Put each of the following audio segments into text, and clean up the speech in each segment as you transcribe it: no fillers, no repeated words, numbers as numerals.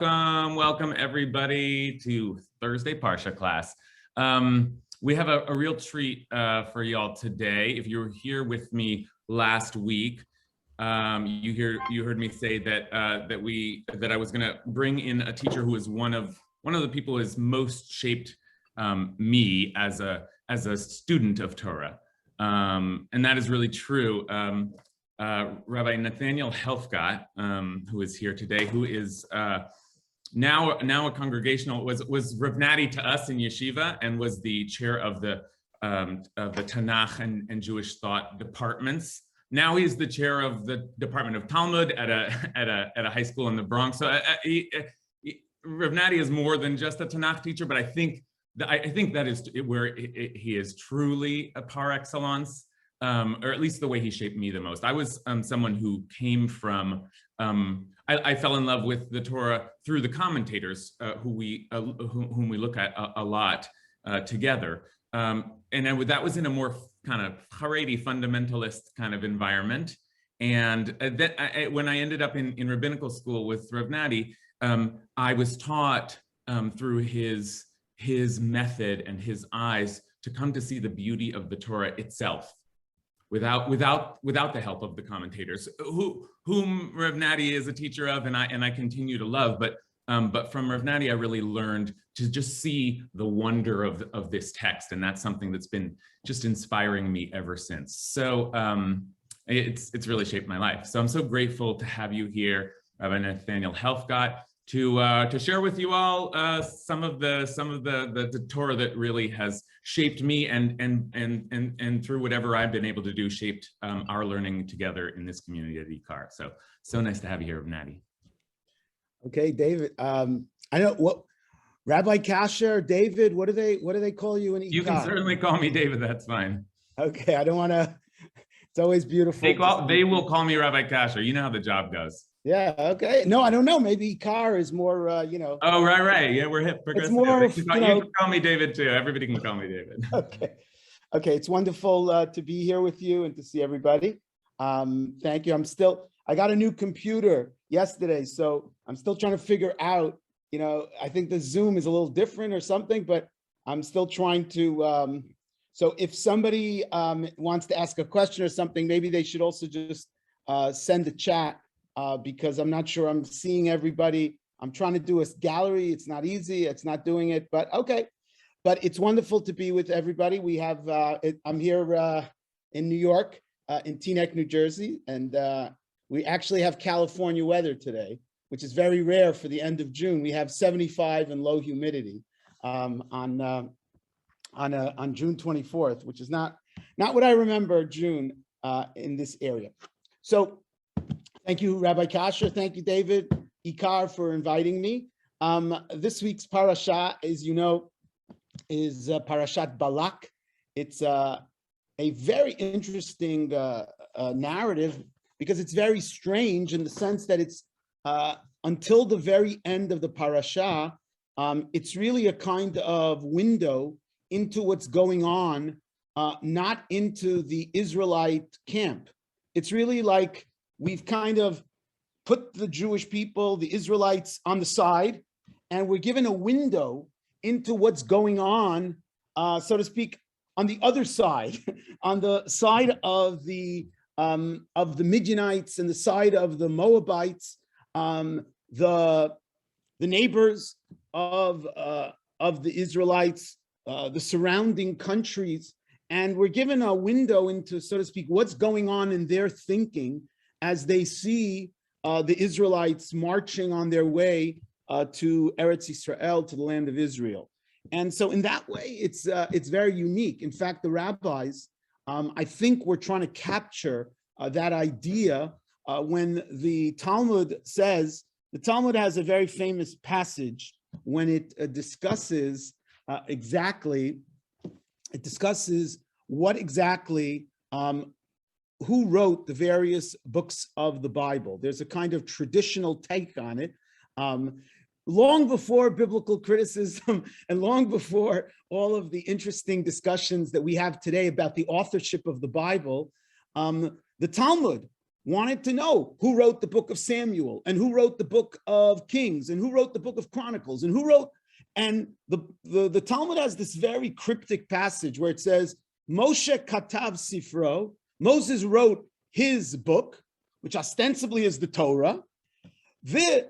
Welcome everybody to Thursday Parsha class. We have a real treat for y'all today. If you were here with me last week, you heard me say that I was going to bring in a teacher who is one of the people who has most shaped me as a student of Torah, and that is really true. Rabbi Nathaniel Helfgot, who is here today, who is now a congregational, was Rav Nati to us in yeshiva and was the chair of the Tanakh and Jewish thought departments. Now he's the chair of the Department of Talmud at a high school in the Bronx. So Rav Nati is more than just a Tanakh teacher, but I think that is where he is truly a par excellence. Or at least the way he shaped me the most. I was someone who came from, I fell in love with the Torah through the commentators whom we look at a lot together. And that was in a more kind of Haredi fundamentalist kind of environment. And when I ended up in rabbinical school with Rav Nati, I was taught through his method and his eyes to come to see the beauty of the Torah itself, without the help of the commentators, whom Rav Nati is a teacher of, and I continue to love. But from Rav Nati, I really learned to just see the wonder of this text, and that's something that's been just inspiring me ever since. So it's really shaped my life. So I'm so grateful to have you here, Rabbi Nathaniel Helfgot, to share with you all some of the Torah that really has shaped me and through whatever I've been able to do, shaped our learning together in this community at IKAR. So nice to have you here, Nati. Okay, David. I know what Rabbi Kasher, David. What do they call you in IKAR? You can certainly call me David. That's fine. Okay, I don't want to. It's always beautiful. They will call me Rabbi Kasher. You know how the job goes. Yeah. Okay. No, I don't know. Maybe IKAR is more. Oh, right. Yeah, we're hip. It's more. You can call me David too. Everybody can call me David. Okay. It's wonderful to be here with you and to see everybody. Thank you. I got a new computer yesterday, so I'm still trying to figure out. I think the Zoom is a little different or something, but I'm still trying to. So if somebody wants to ask a question or something, maybe they should also just send a chat. Because I'm not sure I'm seeing everybody. I'm trying to do a gallery. It's not easy. It's not doing it, but okay. But it's wonderful to be with everybody. We have, I'm here in New York, in Teaneck, New Jersey, and we actually have California weather today, which is very rare for the end of June. We have 75 and low humidity on June 24th, which is not what I remember June in this area. So. Thank you, Rabbi Kasher. Thank you, David, IKAR, for inviting me. This week's Parasha, as you know, is Parashat Balak. It's a very interesting narrative because it's very strange in the sense that it's until the very end of the Parasha, it's really a kind of window into what's going on, not into the Israelite camp. It's really like we've kind of put the Jewish people, the Israelites, on the side, and we're given a window into what's going on, so to speak, on the other side, on the side of the Midianites and the side of the Moabites, the neighbors of the Israelites, the surrounding countries, and we're given a window into, so to speak, what's going on in their thinking as they see the Israelites marching on their way to Eretz Yisrael, to the land of Israel. And so in that way, it's very unique. In fact, the rabbis, I think, were trying to capture that idea when the Talmud says, the Talmud has a very famous passage when it discusses what exactly who wrote the various books of the Bible. There's a kind of traditional take on it. Long before biblical criticism and long before all of the interesting discussions that we have today about the authorship of the Bible, the Talmud wanted to know who wrote the book of Samuel and who wrote the book of Kings and who wrote the book of Chronicles and who wrote, and the Talmud has this very cryptic passage where it says, Moshe katav sifro, Moses wrote his book, which ostensibly is the Torah, the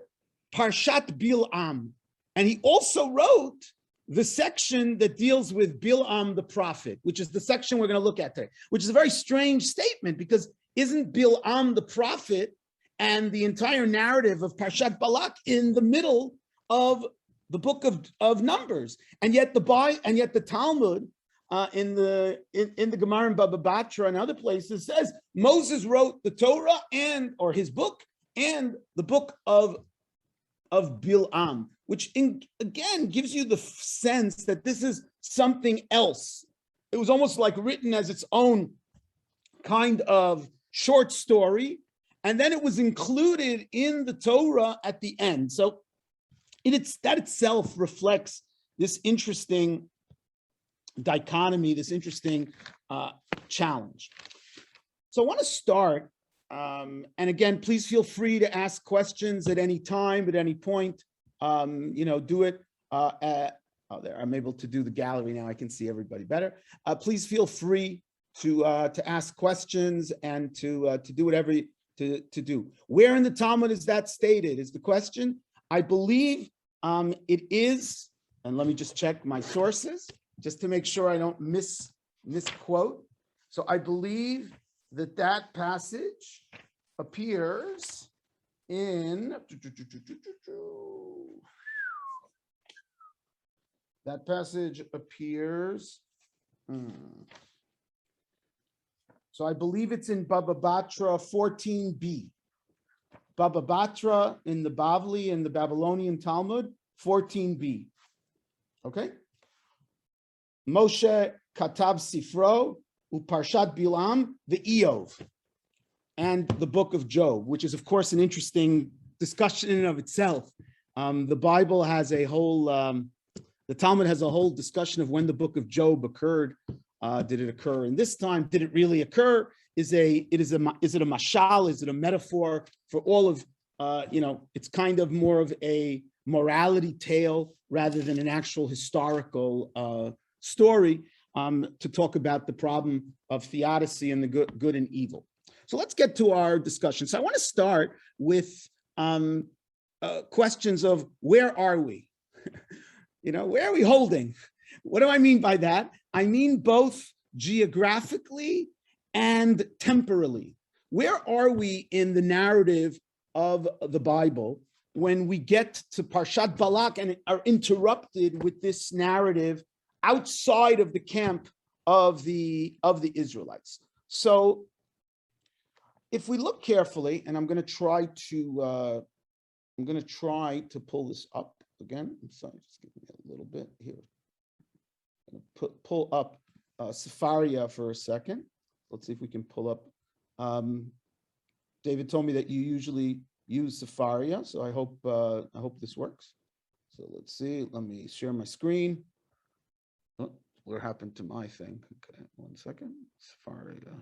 Parshat Bil'am, and he also wrote the section that deals with Bil'am the prophet, which is the section we're going to look at today, which is a very strange statement because isn't Bil'am the prophet and the entire narrative of Parshat Balak in the middle of the book of Numbers? And yet the Talmud in the Gemara in Baba Batra and other places says Moses wrote the Torah or his book and the book of Bil'am, which again gives you the sense that this is something else. It was almost like written as its own kind of short story, and then it was included in the Torah at the end. So that itself reflects this interesting dichotomy, this interesting challenge. So I want to start, and again, please feel free to ask questions at any time, at any point. Do it. There, I'm able to do the gallery now. I can see everybody better. Please feel free to ask questions and to do whatever to do. Where in the Talmud is that stated? Is the question? I believe it is, and let me just check my sources just to make sure I don't misquote. So I believe that passage appears in that passage appears. So I believe it's in Baba Batra 14b. Baba Batra in the Bavli and the Babylonian Talmud 14b. Okay. Moshe katav sifro uparshat Bilam the Eov, and the book of Job, which is of course an interesting discussion in and of itself. The Bible has a whole, the Talmud has a whole discussion of when the book of Job occurred. Did it occur in this time? Did it really occur? Is it a mashal? Is it a metaphor for all of, it's kind of more of a morality tale rather than an actual historical story to talk about the problem of theodicy and the good and evil. So let's get to our discussion. So I want to start with questions of where are we? Where are we holding? What do I mean by that? I mean both geographically and temporally. Where are we in the narrative of the Bible when we get to Parshat Balak and are interrupted with this narrative outside of the camp of the Israelites? So if we look carefully, and I'm going to try to pull this up again. I'm sorry, just give me a little bit here. I'm going to pull up Sefaria for a second. Let's see if we can pull up. David told me that you usually use Sefaria, so I hope this works. So let's see. Let me share my screen. Oh, what happened to my thing? Okay, 1 second. Sefaria.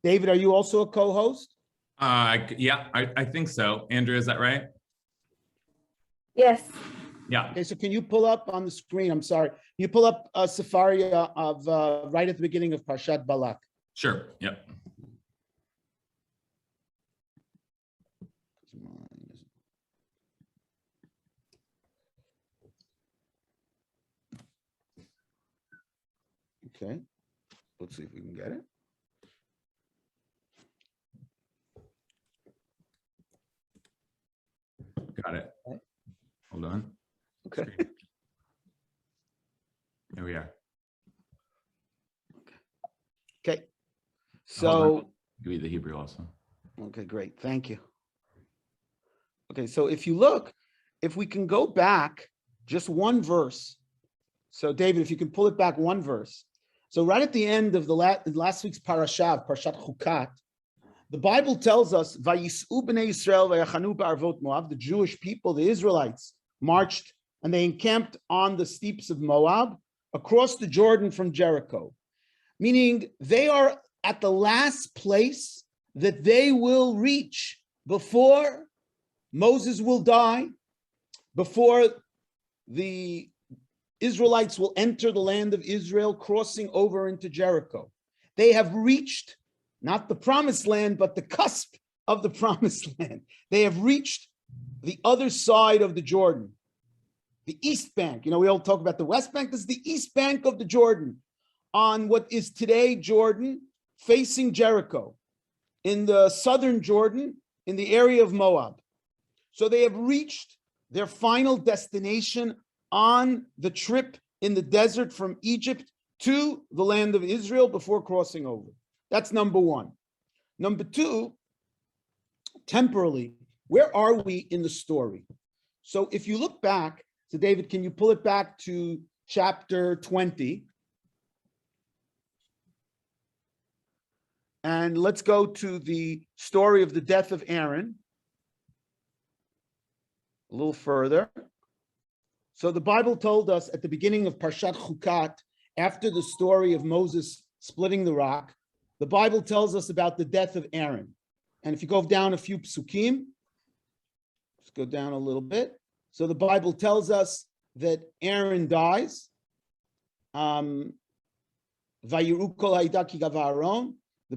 David, are you also a co-host? Yeah, I think so. Andrew, is that right? Yes. Yeah. Okay, so can you pull up on the screen? I'm sorry. You pull up Sefaria of right at the beginning of Parshat Balak. Sure. Yep. Okay. Let's see if we can get it. Got it. Hold on. Okay. There we are. Okay. So give you the Hebrew also. Okay, great. Thank you. Okay, so if you look, if we can go back just one verse. So David, if you can pull it back one verse. So right at the end of the last week's Parshat Chukat, the Bible tells us, Vayis'u b'nei Yisrael vayachanu ba'arvot Moab, the Jewish people, the Israelites, marched and they encamped on the steeps of Moab, across the Jordan from Jericho, meaning they are at the last place that they will reach before Moses will die, before the Israelites will enter the land of Israel, crossing over into Jericho. They have reached not the promised land, but the cusp of the promised land. They have reached the other side of the Jordan, the east bank. We all talk about the west bank. This is the east bank of the Jordan, on what is today Jordan, facing Jericho, in the southern Jordan, in the area of Moab. So they have reached their final destination on the trip in the desert from Egypt to the land of Israel before crossing over. That's number one. Number two, temporally, where are we in the story? So if you look back, so David, can you pull it back to chapter 20? And let's go to the story of the death of Aaron. A little further. So the Bible told us at the beginning of Parshat Chukat, after the story of Moses splitting the rock, the Bible tells us about the death of Aaron. And if you go down a few psukim, let's go down a little bit. So the Bible tells us that Aaron dies. The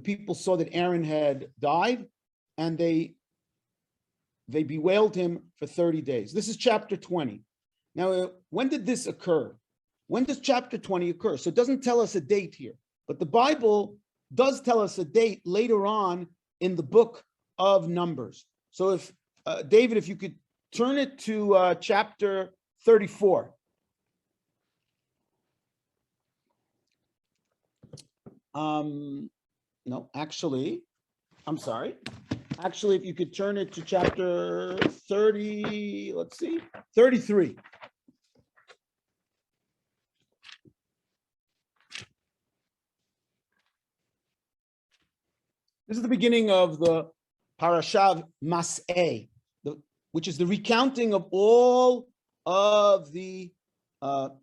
people saw that Aaron had died, and they bewailed him for 30 days. This is chapter 20. Now, when did this occur? When does chapter 20 occur? So it doesn't tell us a date here, but the Bible does tell us a date later on in the book of Numbers. So if, David, if you could turn it to chapter 34. No, actually, I'm sorry. Actually, if you could turn it to chapter 30, let's see, 33. This is the beginning of the Parasha Mas'eh, which is the recounting of all of the,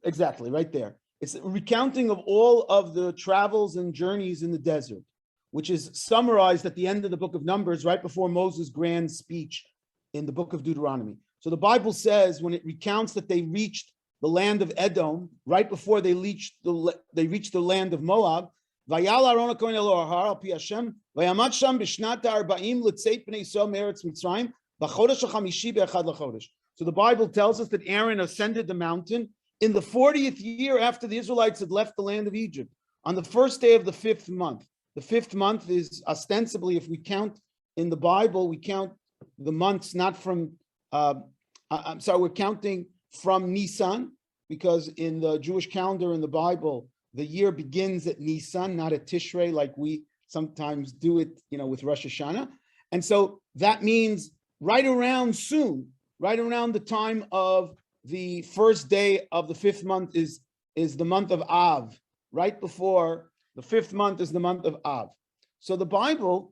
exactly, right there. It's a recounting of all of the travels and journeys in the desert, which is summarized at the end of the book of Numbers, right before Moses' grand speech in the book of Deuteronomy. So the Bible says, when it recounts that they reached the land of Edom, right before they reached the land of Moab, Vayal Aaron HaKohen el Har al pi Hashem, Vayamad sham b'shnat ha'arba'im l'tzeit b'nei Yisrael me'eretz Mitzrayim, b'chodesh ha'chamishi be'echad l'chodesh. So the Bible tells us that Aaron ascended the mountain in the 40th year after the Israelites had left the land of Egypt, on the first day of the 5th month. The 5th month is ostensibly, if we count in the Bible, we count the months not from, we're counting from Nisan, because in the Jewish calendar in the Bible, the year begins at Nisan, not at Tishrei, like we sometimes do it, with Rosh Hashanah. And so that means right around soon, right around the time of the first day of the 5th month is the month of Av. Right before the 5th month is the month of Av. So the Bible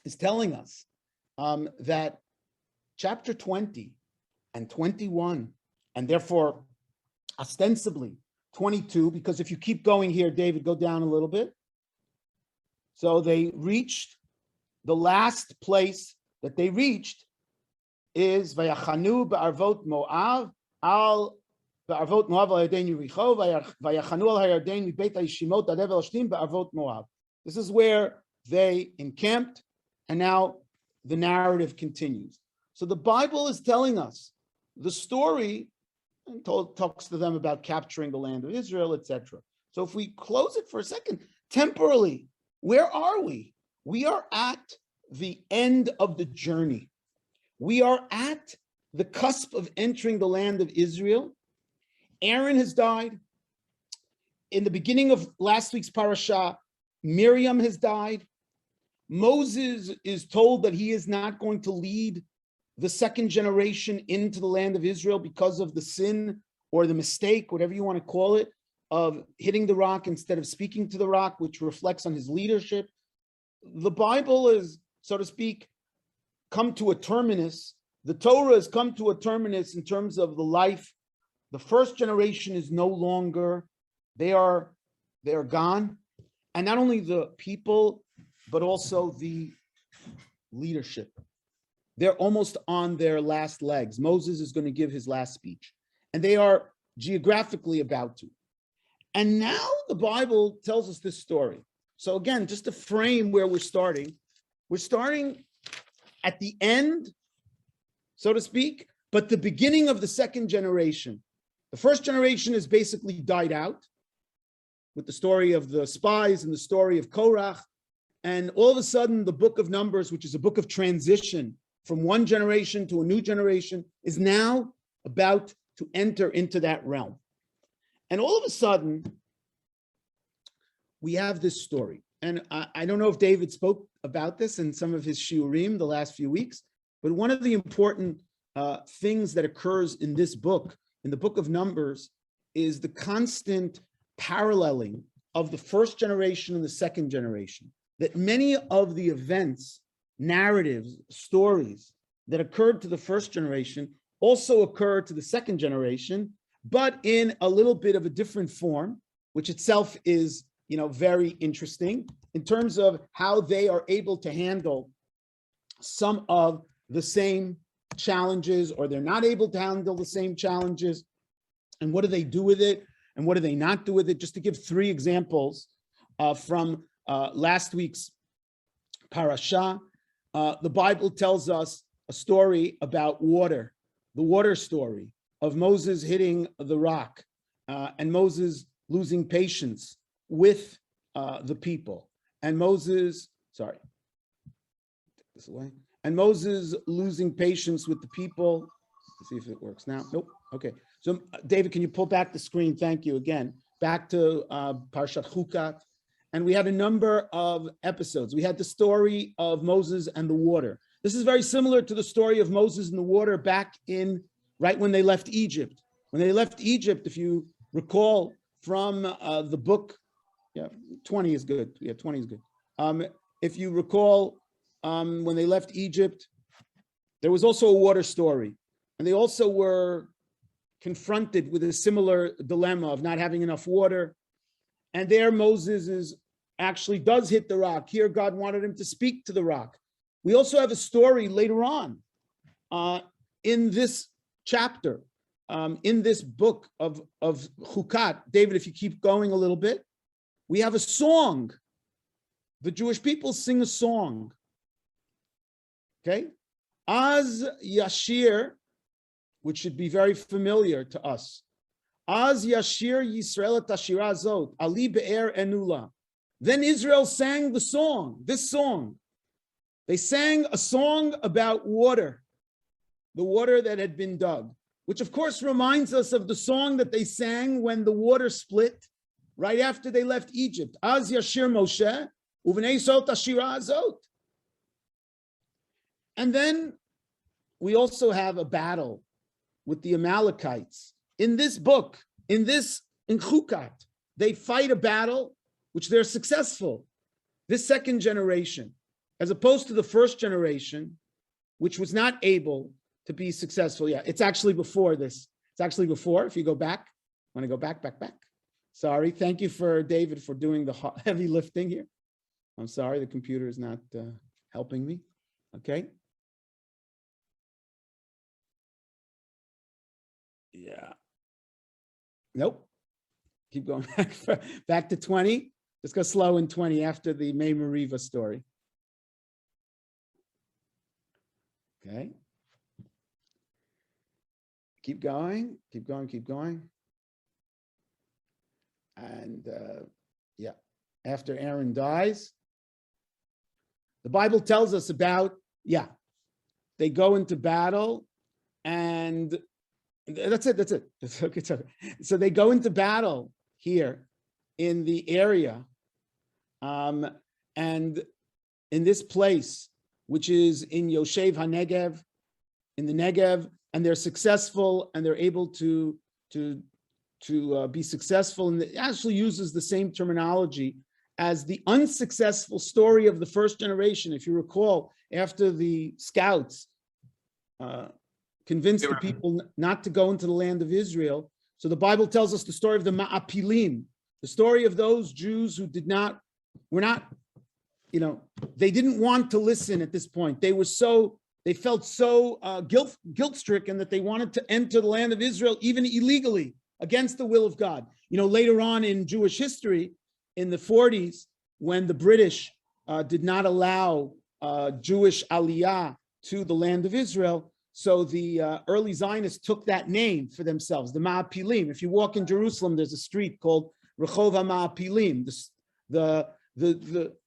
is telling us that chapter 20 and 21, and therefore ostensibly 22, because if you keep going here, David, go down a little bit. So they reached, the last place that they reached is Vayachanu ba'arvot Moav al ba'arvot Moav al Yarden Yericho Vayachanu al Hayarden mibeit ha'yishimot ad Evel Shtim ba'arvot Moav. This is where they encamped, and now the narrative continues. So the Bible is telling us the story and talks to them about capturing the land of Israel, etc. So if we close it for a second, temporally, where are we? We are at the end of the journey. We are at the cusp of entering the land of Israel. Aaron has died. In the beginning of last week's parasha, Miriam has died. Moses is told that he is not going to lead the second generation into the land of Israel because of the sin or the mistake, whatever you want to call it, of hitting the rock instead of speaking to the rock, which reflects on his leadership. The Bible is, so to speak, come to a terminus. The Torah has come to a terminus in terms of the life. The first generation is no longer They are gone. And not only the people, but also the leadership. They're almost on their last legs. Moses is going to give his last speech, and they are geographically about to. And now the Bible tells us this story. So again, just to frame where we're starting at the end, so to speak, but the beginning of the second generation. The first generation has basically died out with the story of the spies and the story of Korach. And all of a sudden, the book of Numbers, which is a book of transition from one generation to a new generation, is now about to enter into that realm. And all of a sudden, we have this story. And I don't know if David spoke about this in some of his shiurim the last few weeks, but one of the important things that occurs in this book, in the book of Numbers, is the constant paralleling of the first generation and the second generation. That many of the events, narratives, stories that occurred to the first generation also occur to the second generation, but in a little bit of a different form, which itself is, very interesting in terms of how they are able to handle some of the same challenges, or they're not able to handle the same challenges. And what do they do with it? And what do they not do with it? Just to give 3 examples from last week's Parsha, the Bible tells us a story about water, the water story of Moses hitting the rock and Moses losing patience with the people. And Moses, take this away. And Moses losing patience with the people. Let's see if it works now. Nope. Okay. So David, can you pull back the screen? Thank you again. Back to Parshat Helfgot. And we had a number of episodes. We had the story of Moses and the water. This is very similar to the story of Moses and the water back in, right when they left Egypt. When they left Egypt, if you recall from the book, 20 is good. 20 is good. If you recall, when they left Egypt, there was also a water story. And they also were confronted with a similar dilemma of not having enough water. And there Moses actually does hit the rock. Here God wanted him to speak to the rock. We also have a story later on in this chapter, in this book of Helfgot. David, if you keep going a little bit, we have a song. The Jewish people sing a song. Okay? Az Yashir, which should be very familiar to us. Az Yashir Yisrael et Hashira Zot, Ali Be'er Enula. Then Israel sang the song, this song. They sang a song about water, the water that had been dug, which of course reminds us of the song that they sang when the water split right after they left Egypt. Az Yashir Moshe, Uvenei Zot Hashira Zot. And then we also have a battle with the Amalekites. In this book, in Helfgot, they fight a battle which they're successful. This second generation, as opposed to the first generation, which was not able to be successful. Yeah, it's actually before this. It's actually before, if you go back. Want to go back. Sorry, thank you for David for doing the heavy lifting here. I'm sorry, the computer is not helping me. Okay. Yeah. Nope. Keep going back to 20. Let's go slow in 20 after the May Mariva story. Okay. Keep going. And yeah, after Aaron dies, the Bible tells us about, they go into battle, and that's it. It's okay. So they go into battle here in the area, and in this place, which is in Yoshev HaNegev, in the Negev, and they're successful, and they're able to be successful. And it actually uses the same terminology as the unsuccessful story of the first generation. If you recall, after the scouts convinced the people not to go into the land of Israel. So the Bible tells us the story of the Ma'apilim, The story of those Jews who were not, they didn't want to listen at this point. They felt so guilt-stricken that they wanted to enter the land of Israel, even illegally, against the will of God. Later on in Jewish history, in the 40s, when the British did not allow Jewish aliyah to the land of Israel, so the early Zionists took that name for themselves, the Ma'apilim. If you walk in Jerusalem, there's a street called Rehov HaMa'apilim,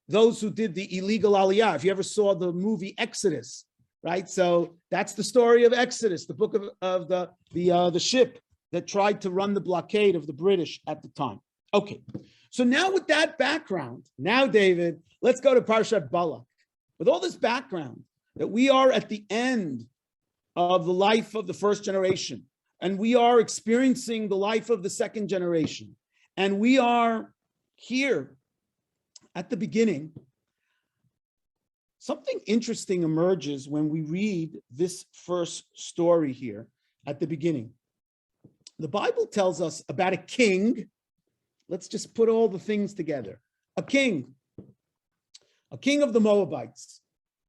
those who did the illegal aliyah. If you ever saw the movie Exodus, right? So that's the story of Exodus, the book of the ship that tried to run the blockade of the British at the time. Okay, so now with that background, now David, let's go to Parshat Balak. With all this background, that we are at the end of the life of the first generation, and we are experiencing the life of the second generation, and we are here at the beginning. Something interesting emerges when we read this first story here at the beginning. The Bible tells us about a king. Let's just put all the things together. A king of the Moabites,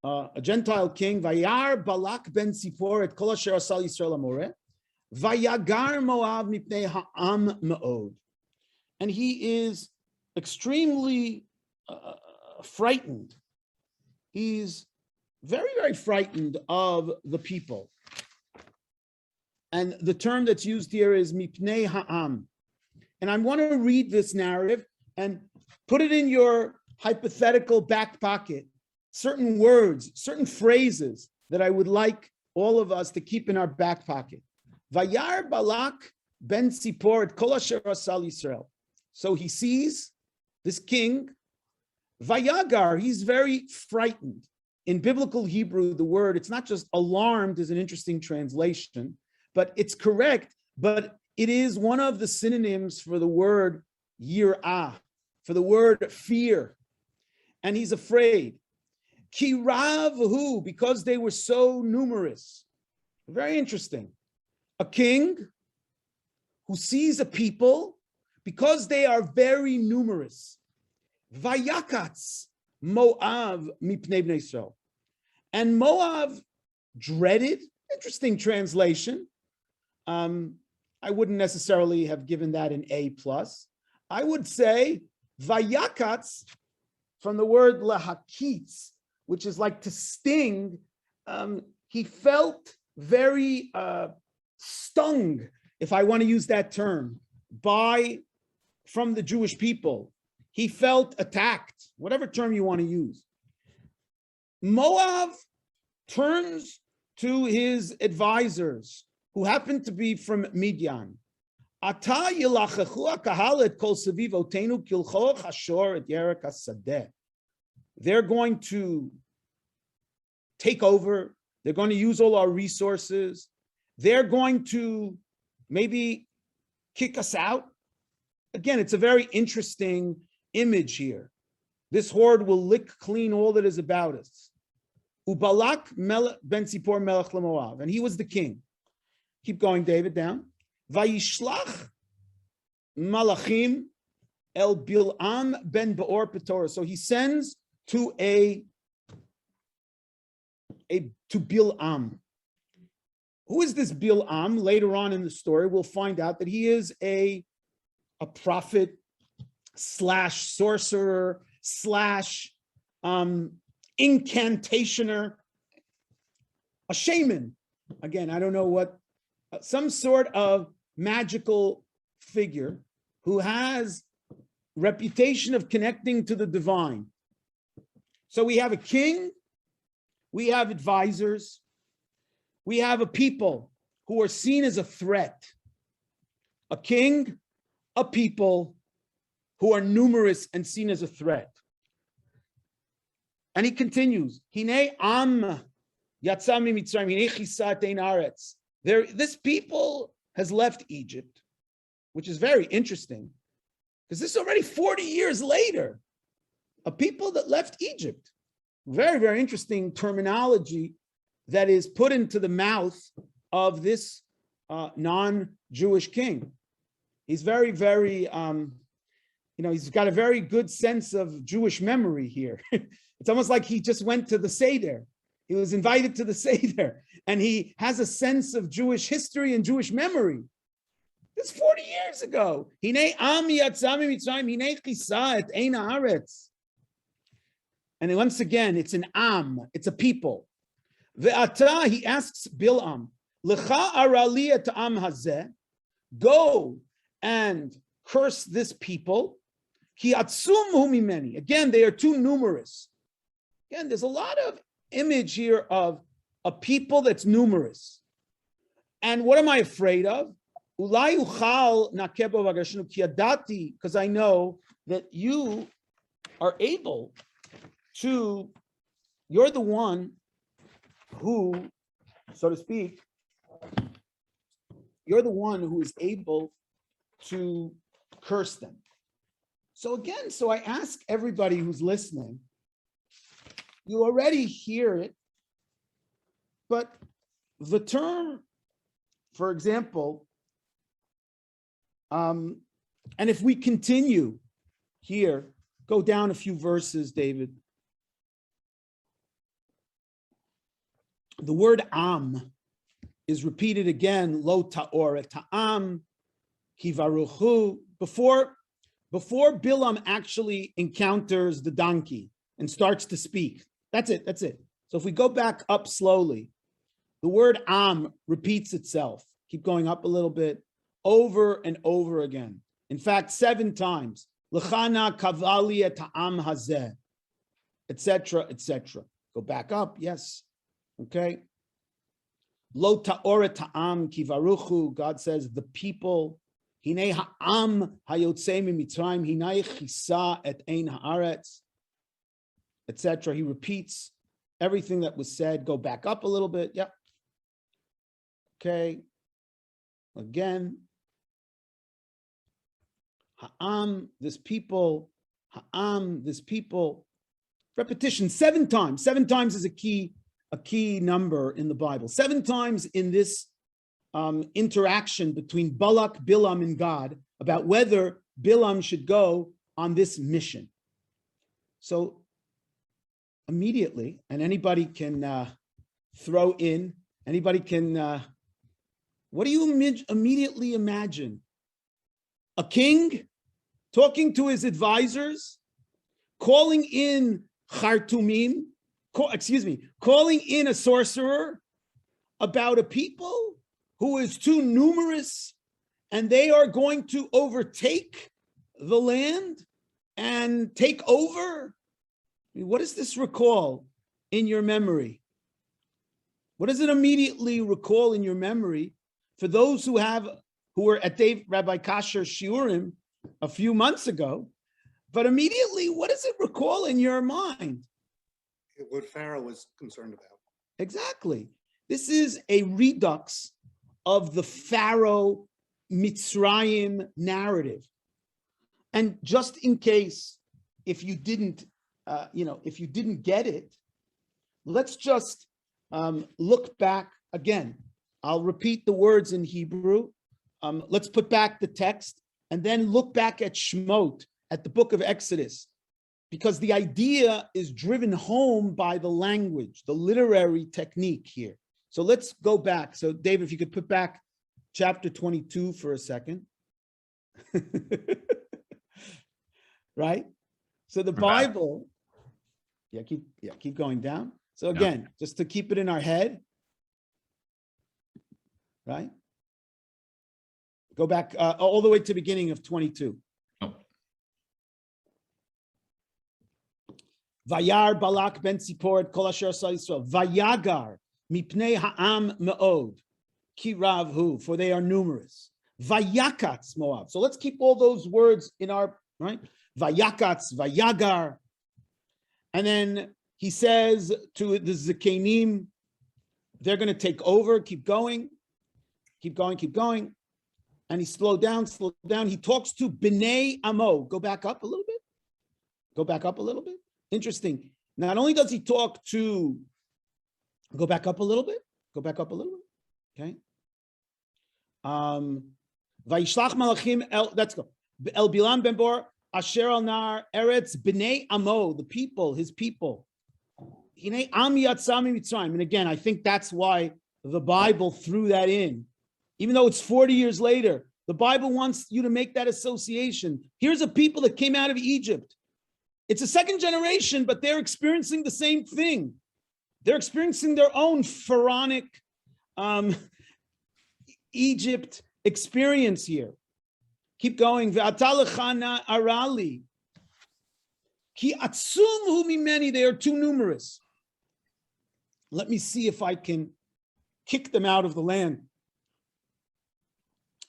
a Gentile king. Vayar Balak ben Sipor et kol asher asal Yisrael amoreh, vayagar Moab mipnei ha'am me'od. And he is extremely frightened. He's very, very frightened of the people. And the term that's used here is mipnei ha'am. And I want to read this narrative and put it in your hypothetical back pocket. Certain words, certain phrases that I would like all of us to keep in our back pocket. Vayar Balak ben Sipor et kol asher asal Yisrael. So he sees this king. Vayagar, he's very frightened. In biblical Hebrew, the word, it's not just alarmed is an interesting translation, but it's correct, but it is one of the synonyms for the word yir'ah, for the word fear. And he's afraid. Ki ravhu, because they were so numerous. Very interesting. A king who sees a people because they are very numerous. Vayakatz Moab mipnei bnei Yisrael. And Moab dreaded, interesting translation. I wouldn't necessarily have given that an A+. I would say Vayakatz, from the word lahakitz, which is like to sting. He felt very stung, if I want to use that term, from the Jewish people. He felt attacked, whatever term you want to use. Moab turns to his advisors, who happen to be from Midian. Ata yilachechu kahal et kol saviv otenu kilcho chashor et yerek hasadeh. They're going to take over. They're going to use all our resources. They're going to maybe kick us out. Again, it's a very interesting image here. This horde will lick clean all that is about us. Ubalak ben Sipor melech leMoav, and he was the king. Keep going, David, down. Vayishlach malachim el Bil'am ben Beor Petorah. So he sends to Bil'am. Who is this Bil'am? Later on in the story, we'll find out that he is a prophet / sorcerer / incantationer, a shaman. Again, I don't know what, some sort of magical figure who has reputation of connecting to the divine. So we have a king, we have advisors, we have a people who are seen as a threat. A king, a people who are numerous and seen as a threat. And he continues, Hine am yatzami mitzrayim, hine chisat ein aretz. This people has left Egypt, which is very interesting, because this is already 40 years later. A people that left Egypt. Very, very interesting terminology that is put into the mouth of this non-Jewish king. He's very, very he's got a very good sense of Jewish memory here. It's almost like he just went to the Seder. He was invited to the Seder, and he has a sense of Jewish history and Jewish memory. It's 40 years ago. And once again, it's an am, it's a people. Ve'ata, he asks Bilam, L'cha arali et am hazeh, go and curse this people. Ki atzum hu mimeni. Again, they are too numerous. Again, there's a lot of image here of a people that's numerous. And what am I afraid of? Ulai uchal nakebo v'agashnu ki adati, because I know that you are able to, you're the one who, so to speak, you're the one who is able to curse them. So again, so I ask everybody who's listening, you already hear it, but the term, for example, and if we continue here, go down a few verses, David. The word am is repeated again, lo ta'or ta'am, kivaruchu, before Bilam actually encounters the donkey and starts to speak. That's it. So if we go back up slowly, the word am repeats itself. Keep going up a little bit, over and over again. In fact, 7 times. L'chana kavali et ha'am hazeh, etc., etc. Go back up, yes. Okay. Lo ta'or ta'am kivaruchu, God says, the people, hinei ha'am hayotzei mimitzrayim, hinei chisa et ein haaretz, etc. He repeats everything that was said. Go back up a little bit. Yep. Okay. Again. Ha'am, this people. Ha'am, this people. Repetition 7 times. 7 times is a key number in the Bible. 7 times in this interaction between Balak, Bilam, and God about whether Bilam should go on this mission. So immediately, and anybody can throw in, anybody can, what do you immediately imagine? A king talking to his advisors, calling in Khartoumim, calling in a sorcerer about a people who is too numerous and they are going to overtake the land and take over. What does this recall in your memory? What does it immediately recall in your memory for those who were at Rabbi Kasher's shiurim a few months ago? But immediately, what does it recall in your mind? What Pharaoh was concerned about. Exactly. This is a redux of the Pharaoh Mitzrayim narrative. And just in case, if you didn't get it, let's just look back again. I'll repeat the words in Hebrew. Let's put back the text and then look back at Shemot, at the book of Exodus, because the idea is driven home by the language, the literary technique here. So let's go back. So David, if you could put back chapter 22 for a second. Right? So the Bible, keep going down. So again, just to keep it in our head, right? Go back all the way to the beginning of 22. Vayar Balak ben Tzipor et kol asher asa Yisrael. Vayagar mipnei ha'am me'od ki rav hu, for they are numerous. Vayakatz Moab. So let's keep all those words in our, right? Vayakatz, Vayagar. And then he says to the Zekenim, they're going to take over. Keep going. And he slowed down. He talks to Bnei Amo. Go back up a little bit. Interesting. Not only does he talk to, go back up a little bit. Okay. Vayishlach malachim el, let's go. El Bilam ben Bor, Asher al nar eretz b'nei amo, the people, his people. Hinei am yatzah mitzrayim. And again, I think that's why the Bible threw that in. Even though it's 40 years later, the Bible wants you to make that association. Here's a people that came out of Egypt. It's a second generation, but they're experiencing the same thing. They're experiencing their own pharaonic Egypt experience here. Keep going. V'atalechana arali. Ki atzum hu mimeni. They are too numerous. Let me see if I can kick them out of the land.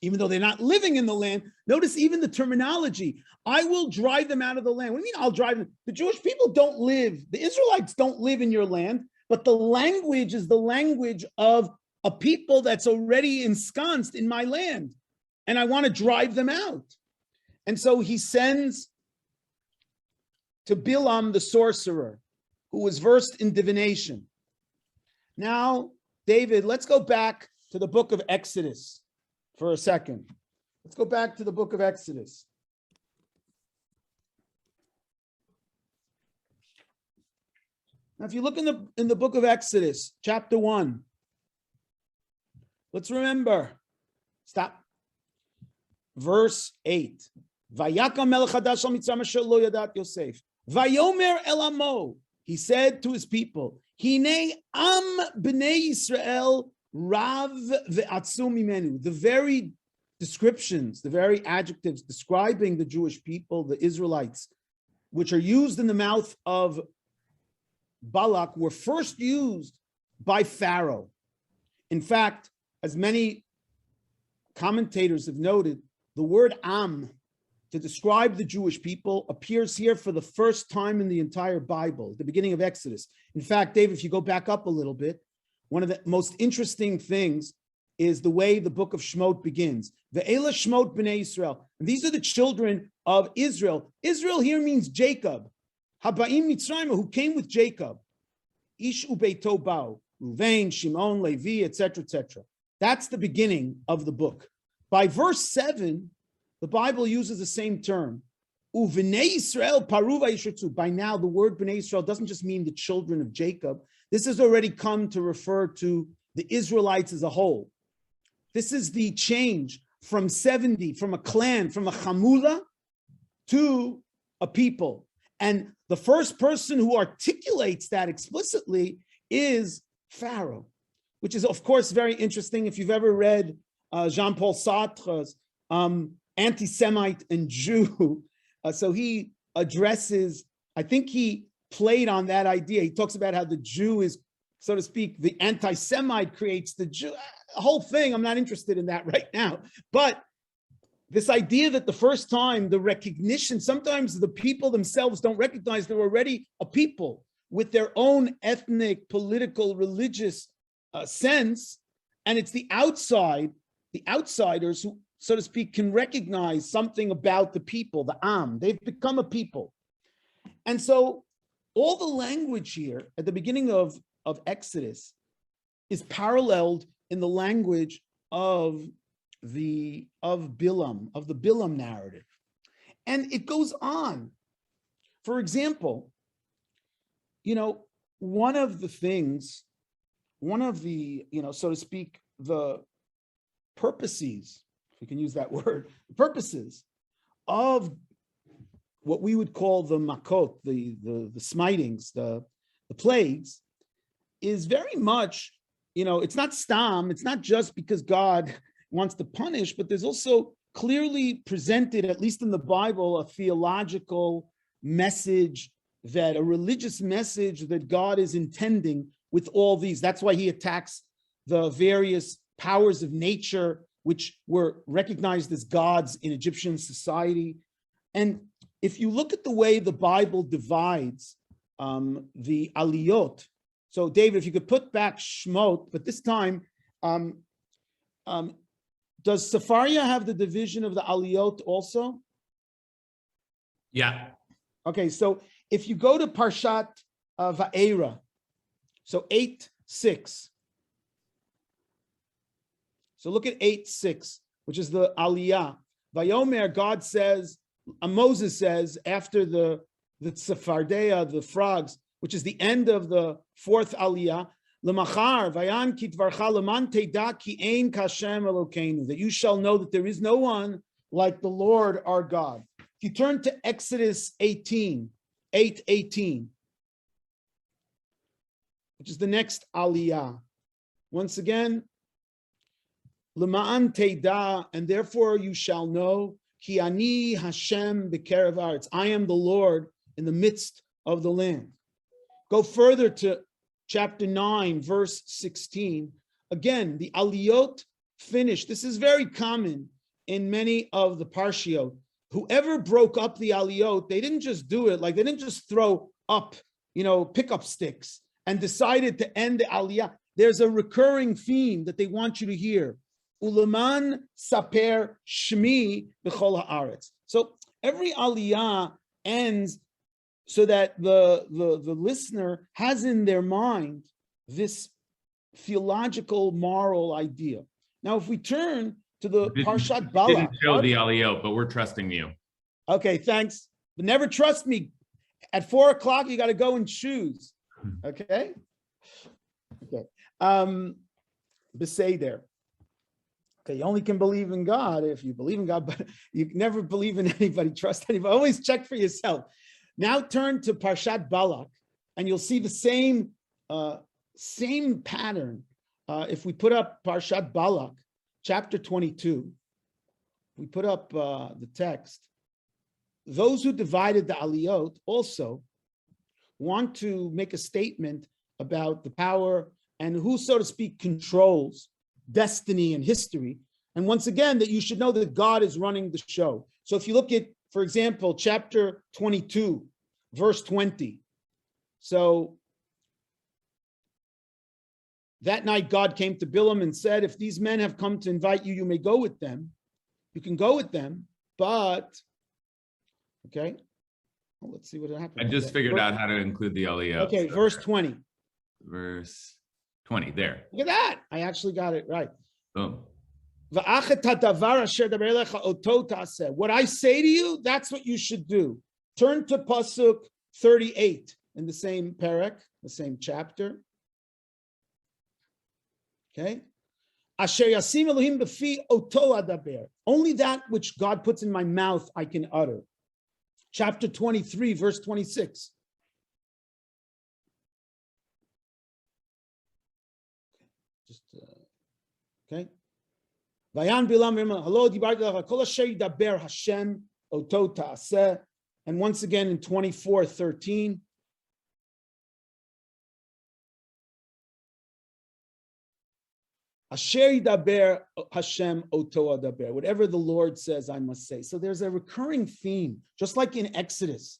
Even though they're not living in the land, notice even the terminology. I will drive them out of the land. What do you mean I'll drive them? The Jewish people don't live, the Israelites don't live in your land, but the language is the language of a people that's already ensconced in my land. And I want to drive them out. And so he sends to Bilam the sorcerer, who was versed in divination. Now, David, let's go back to the book of Exodus for a second. Let's go back to the book of Exodus. Now, if you look in the book of Exodus, chapter 1, let's remember, stop. Verse 8. Vayakam melech hadash al Mitzrayim asher lo yadat Yosef. Vayomer el amo. He said to his people, Hinei am b'nei Yisrael rav ve'atzum mimenu. The very descriptions, the very adjectives describing the Jewish people, the Israelites, which are used in the mouth of Balak, were first used by Pharaoh. In fact, as many commentators have noted, the word am to describe the Jewish people appears here for the first time in the entire Bible, the beginning of Exodus. In fact, Dave, if you go back up a little bit, one of the most interesting things is the way the book of Shemot begins. Ve'ela Shemot b'nei Yisrael. And these are the children of Israel. Israel here means Jacob. Haba'im Mitzrayim, who came with Jacob. Ish ubeito ba'u. Ruvain, Shimon, Levi, etc., etc. That's the beginning of the book. By verse 7, the Bible uses the same term. U'v'nei Yisrael paru vayishritzu. By now, the word B'nei Yisrael doesn't just mean the children of Jacob. This has already come to refer to the Israelites as a whole. This is the change from 70, from a clan, from a chamula to a people. And the first person who articulates that explicitly is Pharaoh, which is, of course, very interesting. If you've ever read Jean-Paul Sartre's Anti-Semite and Jew, so he addresses, I think he played on that idea. He talks about how the Jew is, so to speak, the anti-Semite creates the Jew. The whole thing, I'm not interested in that right now. But this idea that the first time, the recognition, sometimes the people themselves don't recognize they're already a people with their own ethnic, political, religious sense. And it's the outsiders who, so to speak, can recognize something about the people, the Am. They've become a people. And so all the language here at the beginning of Exodus is paralleled in the language of Bilam, of the Bilam narrative. And it goes on. For example, one of the, so to speak, the purposes, if we can use that word, the purposes of what we would call the makot, the smitings, the plagues, is very much, it's not stam, it's not just because God wants to punish, but there's also clearly presented, at least in the Bible, a theological message, that a religious message that God is intending with all these. That's why he attacks the various powers of nature, which were recognized as gods in Egyptian society. And if you look at the way the Bible divides the aliyot, so David, if you could put back Shemot, but this time, does Sefaria have the division of the aliyot also? Yeah. Okay, so if you go to Parshat Va'era, so 8:6. So look at 8:6, which is the aliyah. Vayomer, God says, Moses says after the Tzefardea, the frogs, which is the end of the fourth aliyah, L'machar vayan ki dvarcha leman teda ki ein kashem Elokeinu, that you shall know that there is no one like the Lord our God. If you turn to Exodus 8:18, which is the next aliyah, once again, L'ma'an teda, and therefore you shall know, ki ani Hashem b'kerev haaretz, I am the Lord in the midst of the land. Go further to chapter 9, verse 16. Again, the aliyot finish. This is very common in many of the parshiot. Whoever broke up the aliyot, they didn't just do it, like they didn't just throw up, pickup sticks and decided to end the aliyah. There's a recurring theme that they want you to hear. Ulaman saper shmi b'chol haaretz. So every aliyah ends so that the listener has in their mind this theological, moral idea. Now, if we turn to the Parshat Balak. Didn't show the aliyot, but we're trusting you. Okay, thanks. But never trust me. At 4 o'clock, you got to go and choose. Okay? Okay. Beseder. Okay, you only can believe in God if you believe in God, but you never believe in anybody, trust anybody. Always check for yourself. Now turn to Parshat Balak, and you'll see the same pattern. If we put up Parshat Balak, chapter 22, we put up the text. Those who divided the aliyot also want to make a statement about the power and who, so to speak, controls destiny and history. And once again, that you should know that God is running the show. So if you look at, for example, chapter 22, verse 20. So that night, God came to Bilam and said, if these men have come to invite you, you may go with them. You can go with them, but, okay. Well, let's see what happened. I just figured out how to include the aliyot. Okay, verse 20. Verse 20, there. Look at that. I actually got it right. Boom. What I say to you, that's what you should do. Turn to Pasuk 38 in the same parak, the same chapter. Okay. Only that which God puts in my mouth I can utter. Chapter 23, verse 26. Okay. Vayan bilam hello dibarti kol asher yidaber Hashem oto ta'aseh. And once again in 24:13. Asher yidaber Hashem oto adaber. Whatever the Lord says, I must say. So there's a recurring theme, just like in Exodus.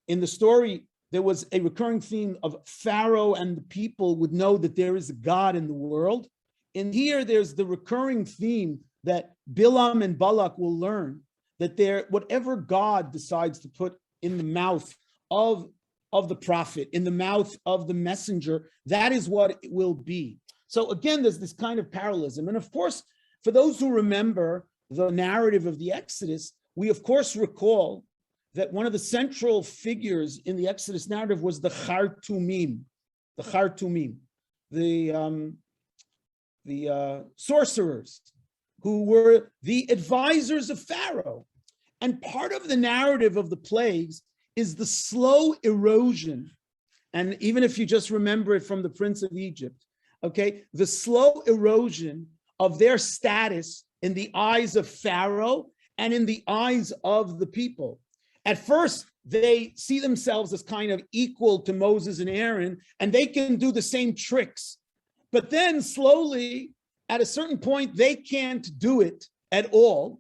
In the story, there was a recurring theme of Pharaoh and the people would know that there is a God in the world. And here, there's the recurring theme that Bilam and Balak will learn that whatever God decides to put in the mouth of the prophet, in the mouth of the messenger, that is what it will be. So again, there's this kind of parallelism. And of course, for those who remember the narrative of the Exodus, we of course recall that one of the central figures in the Exodus narrative was the Chartumim, the sorcerers who were the advisors of Pharaoh. And part of the narrative of the plagues is the slow erosion. And even if you just remember it from the Prince of Egypt, okay, the slow erosion of their status in the eyes of Pharaoh and in the eyes of the people. At first, they see themselves as kind of equal to Moses and Aaron, and they can do the same tricks. But then slowly, at a certain point, they can't do it at all.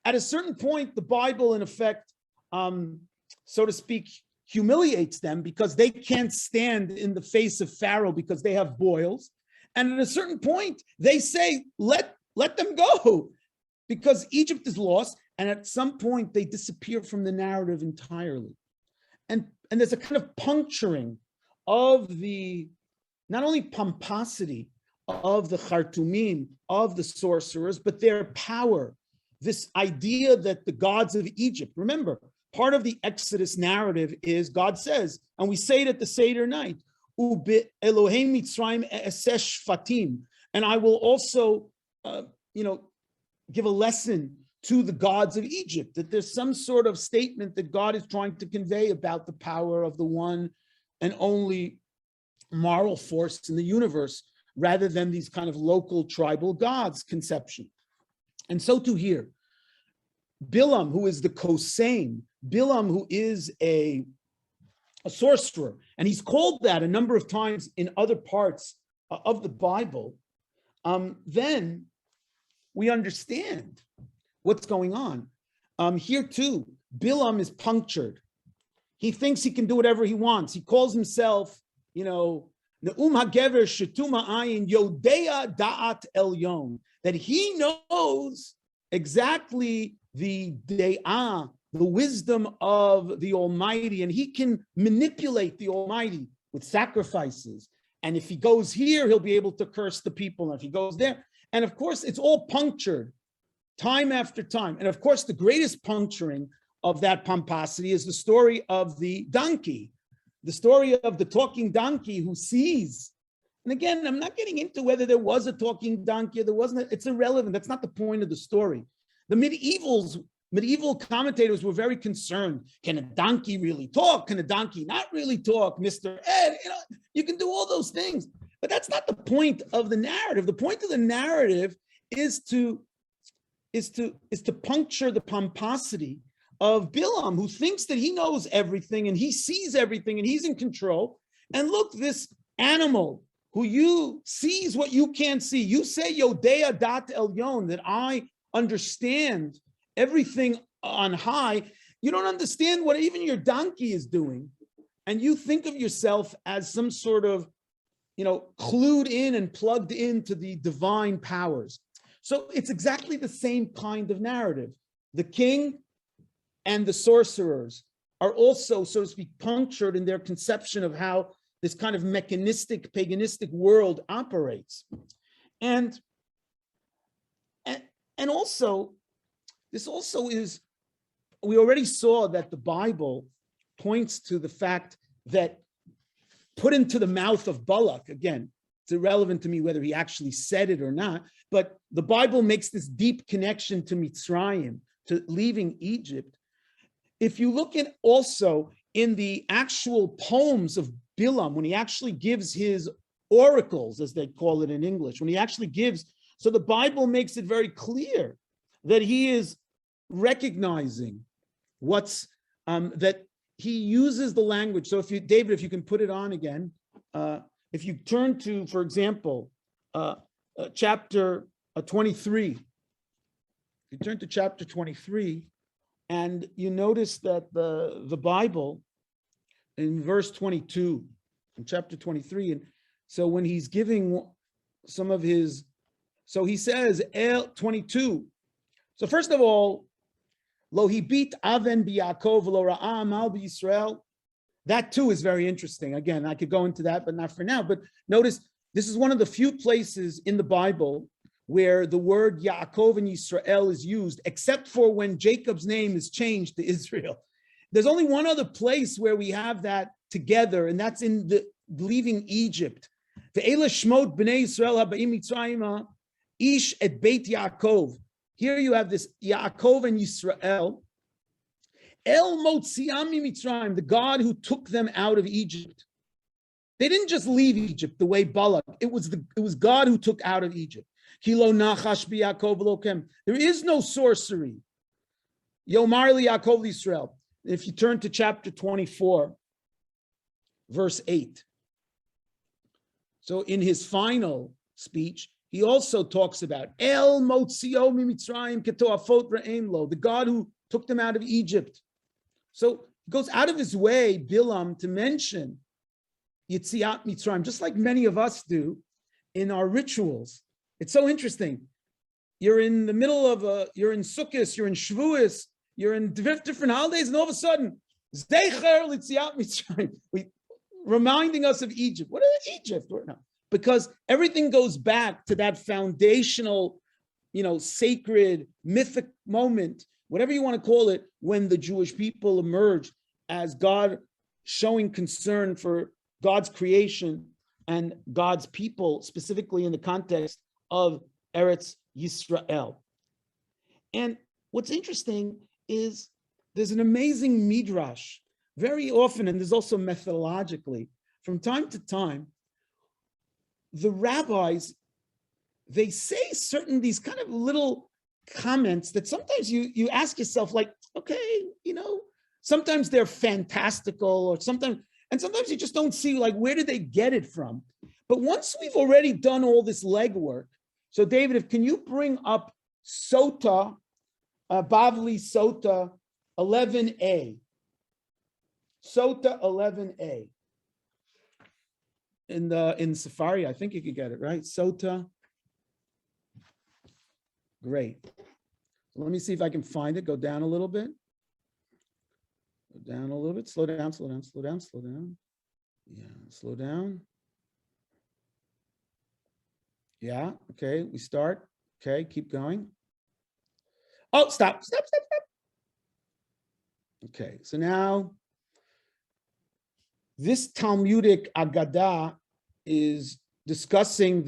At a certain point, the Bible, in effect, so to speak, humiliates them because they can't stand in the face of Pharaoh because they have boils. And at a certain point, they say, let them go because Egypt is lost. And at some point, they disappear from the narrative entirely. And there's a kind of puncturing of the, not only pomposity of the Chartumim, of the sorcerers, but their power this idea that the gods of Egypt, remember, part of the Exodus narrative is God says, and we say it at the Seder night, Ubi Elohim Mitzrayim esesh fatim, and I will also, give a lesson to the gods of Egypt, that there's some sort of statement that God is trying to convey about the power of the one and only moral force in the universe, rather than these kind of local tribal gods conception. And so too here, Bilam, who is the Kosein, Bilam, who is a sorcerer, and he's called that a number of times in other parts of the Bible, then we understand what's going on. Here too, Bilam is punctured. He thinks he can do whatever he wants. He calls himself, Ne'um HaGever Shetuma Ayin Yodea Da'at Elyon, that he knows exactly the De'ah, the wisdom of the Almighty, and he can manipulate the Almighty with sacrifices. And if he goes here, he'll be able to curse the people. And if he goes there, and of course, it's all punctured time after time. And of course, the greatest puncturing of that pomposity is the story of the donkey, the story of the talking donkey who sees. And again, I'm not getting into whether there was a talking donkey or there wasn't. It's irrelevant. That's not the point of the story. The medieval commentators were very concerned. Can a donkey really talk? Can a donkey not really talk? Mr. Ed, you can do all those things. But that's not the point of the narrative. The point of the narrative is to puncture the pomposity of Bilam, who thinks that he knows everything and he sees everything and he's in control. And look, this animal who sees what you can't see. You say Yodea Dat Elyon, that I understand everything on high. You don't understand what even your donkey is doing. And you think of yourself as some sort of, clued in and plugged into the divine powers. So it's exactly the same kind of narrative. The king and the sorcerers are also, so to speak, punctured in their conception of how this kind of mechanistic, paganistic world operates. And also, this also is, we already saw that the Bible points to the fact that put into the mouth of Balak, again, it's irrelevant to me whether he actually said it or not, but the Bible makes this deep connection to Mitzrayim, to leaving Egypt. If you look at also in the actual poems of Bilam, when he actually gives his oracles, as they call it in English, when he actually gives, so the Bible makes it very clear that he is recognizing that he uses the language. So David, if you can put it on again, if you turn to, for example, chapter 23, you turn to chapter 23, and you notice that the Bible in verse 22, in chapter 23, and so when he's giving some of his, so he says, 22. So first of all, Lo hibit aven b'Yaakov lo ra'a amal b'Yisrael. That too is very interesting. Again, I could go into that, but not for now. But notice, this is one of the few places in the Bible where the word Yaakov and Yisrael is used, except for when Jacob's name is changed to Israel. There's only one other place where we have that together, and that's in the leaving Egypt. Ve'ela shmot b'nei Yisrael haba'im Mitzrayim ish et beit Yaakov. Here you have this Yaakov and Yisrael. El Motziam Mitzrayim, the God who took them out of Egypt. They didn't just leave Egypt the way Balak. It was God who took out of Egypt. Kilo nachash b'Yaakov lokem. There is no sorcery. Yomar li Yaakov Yisrael. If you turn to chapter 24, verse 8. So in his final speech, he also talks about El Motzio Mitzrayim Ketoafot Ra'im Lo, the God who took them out of Egypt. So he goes out of his way, Bilam, to mention Yetziat Mitzrayim, just like many of us do in our rituals. It's so interesting. You're in the middle of you're in Sukkot, you're in Shavuos, you're in different holidays, and all of a sudden, Zecher Yetziat Mitzrayim, reminding us of Egypt. What is Egypt? No. Because everything goes back to that foundational sacred, mythic moment, whatever you want to call it, when the Jewish people emerged as God showing concern for God's creation and God's people, specifically in the context of Eretz Yisrael. And what's interesting is there's an amazing midrash very often, and there's also methodologically, from time to time, the rabbis, they say certain these kind of little comments that sometimes you ask yourself, like, okay, sometimes they're fantastical, or sometimes you just don't see, like, where did they get it from? But once we've already done all this legwork, so David, can you bring up Sota, Bavli Sota 11a, Sota 11a. In Safari, I think you could get it, right? Sota. Great. Let me see if I can find it. Go down a little bit. Go down a little bit. Slow down, slow down, slow down, slow down. Yeah, slow down. Yeah, okay, we start. Okay, keep going. Oh, stop. Okay, so now this Talmudic Agadah is discussing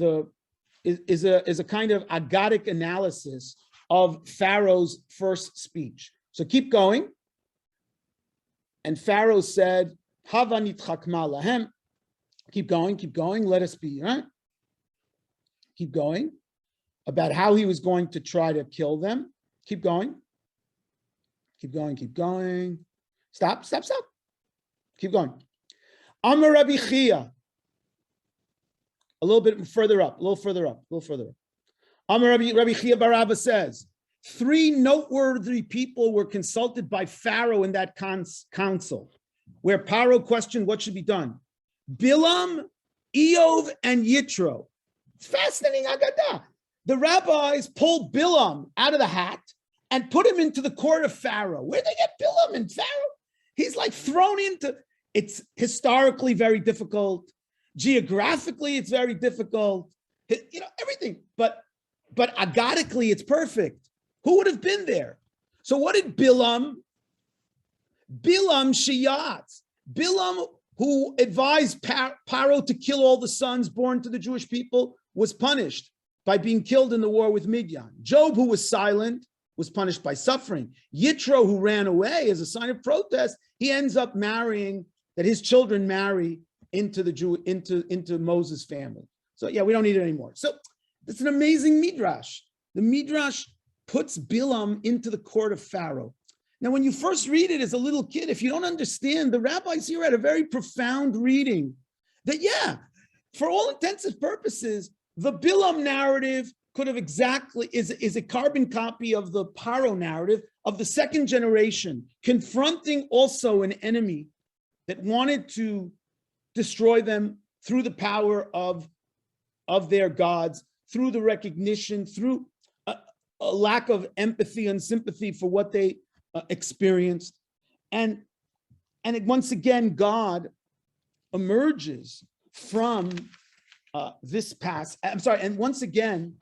is a kind of Agadic analysis of Pharaoh's first speech. So keep going. And Pharaoh said, Hava nitchakma lahem. Keep going, let us be, right? Keep going. About how he was going to try to kill them. Keep going. Stop. Keep going. Amar Rabbi Chia. A little bit further up. Amar Rabbi Chia bar Abba says, 3 noteworthy people were consulted by Pharaoh in that council, where Pharaoh questioned what should be done. Bilam, Eov, and Yitro. It's fascinating, Agadah. The rabbis pulled Bilam out of the hat and put him into the court of Pharaoh. Where'd they get Bilam and Pharaoh? He's like thrown into, it's historically very difficult. Geographically, it's very difficult. Everything. But agadically, it's perfect. Who would have been there? So what did Bilam? Bilam Shiyat. Bilam, who advised Paro to kill all the sons born to the Jewish people, was punished by being killed in the war with Midian. Job, who was silent, was punished by suffering. Yitro, who ran away as a sign of protest, he ends up marrying, that his children marry into into Moses' family. So yeah, we don't need it anymore. So it's an amazing midrash. The midrash puts Bilam into the court of Pharaoh. Now, when you first read it as a little kid, if you don't understand, the rabbis here had a very profound reading that, yeah, for all intents and purposes, the Bilam narrative could have is a carbon copy of the Paro narrative of the second generation, confronting also an enemy that wanted to destroy them through the power of their gods, through the recognition, through a lack of empathy and sympathy for what they experienced. And once again, God emerges from this past. And once again,